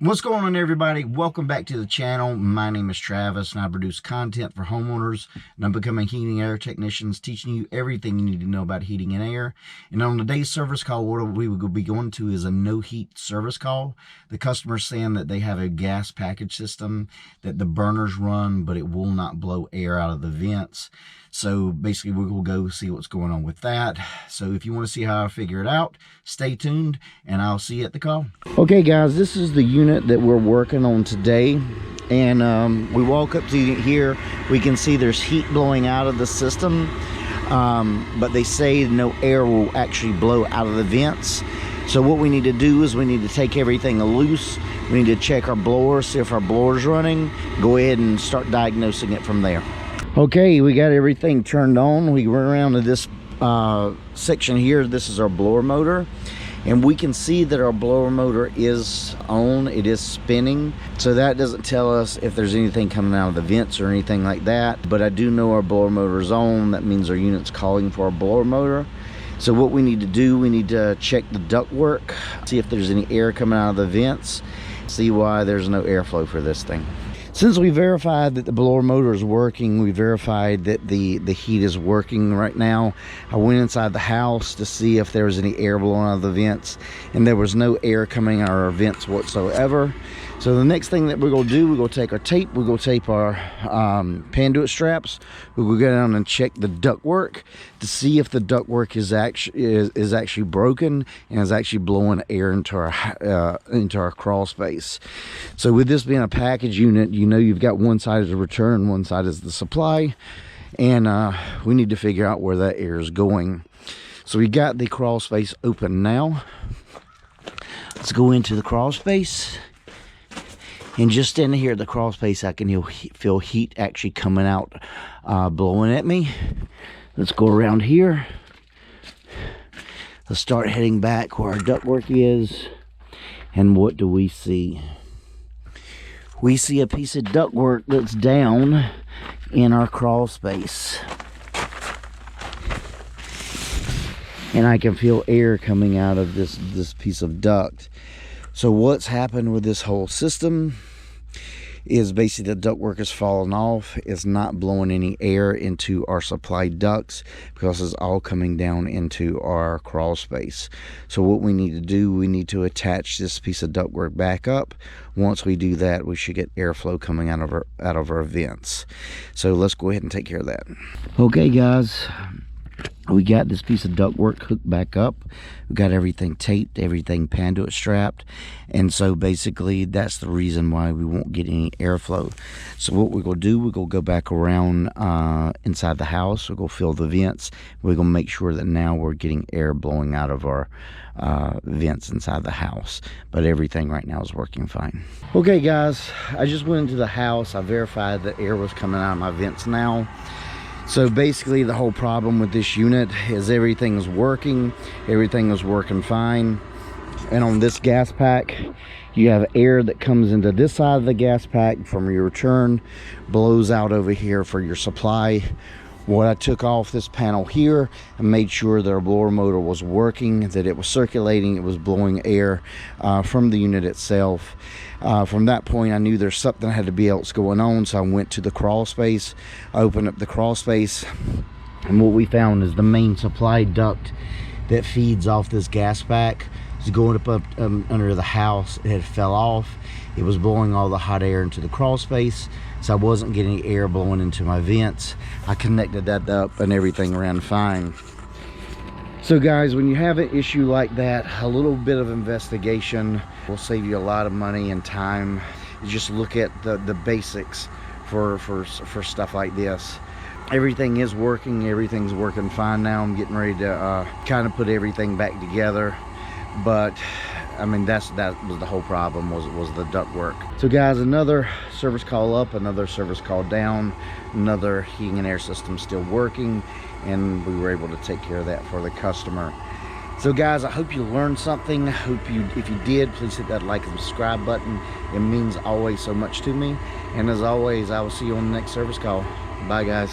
What's going on, everybody? Welcome back to the channel. My name is Travis and I produce content for homeowners, and I'm becoming heating and air technicians, teaching you everything you need to know about heating and air. And on today's service call, what we will be going to is a no heat service call. The customer's saying that they have a gas package system that the burners run, but it will not blow air out of the vents. So basically we will go see what's going on with that. So if you want to see how I figure it out, stay tuned and I'll see you at the call. Okay guys, this is the unit that we're working on today. And we walk up to here, we can see there's heat blowing out of the system. But they say no air will actually blow out of the vents. So what we need to do is we need to take everything loose. We need to check our blower, see if our blower's running. Go ahead and start diagnosing it from there. Okay, we got everything turned on. We went around to this section here. This is our blower motor, and we can see that our blower motor is on. It is spinning, so that doesn't tell us if there's anything coming out of the vents or anything like that, but I do know our blower motor is on. That means our unit's calling for our blower motor. So what we need to do, we need to check the ductwork, see if there's any air coming out of the vents, see why there's no airflow for this thing. Since we verified that the blower motor is working, we verified that the heat is working right now. I went inside the house to see if there was any air blowing out of the vents, and there was no air coming out of our vents whatsoever. So the next thing that we're gonna do, we're gonna take our tape, we're gonna tape our panduit straps. We're gonna go down and check the ductwork to see if the ductwork is actually broken and is actually blowing air into our crawl space. So with this being a package unit, you know you've got one side is the return, one side is the supply, and we need to figure out where that air is going. So we got the crawl space open now. Let's go into the crawl space. And just in here, the crawl space, I can feel heat actually coming out, blowing at me. Let's go around here. Let's start heading back where our ductwork is. And what do we see? We see a piece of ductwork that's down in our crawl space. And I can feel air coming out of this piece of duct. So what's happened with this whole system is basically the ductwork is falling off. It's not blowing any air into our supply ducts because it's all coming down into our crawl space. So what we need to do, we need to attach this piece of ductwork back up. Once we do that, we should get airflow coming out of our vents. So let's go ahead and take care of that. Okay guys, we got this piece of ductwork hooked back up. We got everything taped, everything panduit strapped, and so basically that's the reason why we won't get any airflow. So what we're gonna do, we're gonna go back around inside the house. We're gonna fill the vents. We're gonna make sure that now we're getting air blowing out of our vents inside the house, but everything right now is working fine. Okay guys, I just went into the house. I verified that air was coming out of my vents now. So basically the whole problem with this unit is everything is working fine. And on this gas pack, you have air that comes into this side of the gas pack from your return, blows out over here for your supply. What I took off this panel here and made sure that our blower motor was working, that it was circulating, it was blowing air from the unit itself. From that point, I knew there's something had to be else going on, so I went to the crawl space. I opened up the crawl space, and what we found is the main supply duct that feeds off this gas pack is going up under the house. It had fell off. It was blowing all the hot air into the crawl space, so I wasn't getting air blowing into my vents. I connected that up and everything ran fine. So guys, when you have an issue like that, a little bit of investigation will save you a lot of money and time. You just look at the basics for stuff like this. Everything is working, everything's working fine now. I'm getting ready to kind of put everything back together, but I mean that was the whole problem, was the ductwork. So guys, another service call up, another service call down, another heating and air system still working, and we were able to take care of that for the customer. So guys, I hope you learned something. If you did, please hit that like and subscribe button. It means always so much to me. And as always, I will see you on the next service call. Bye guys.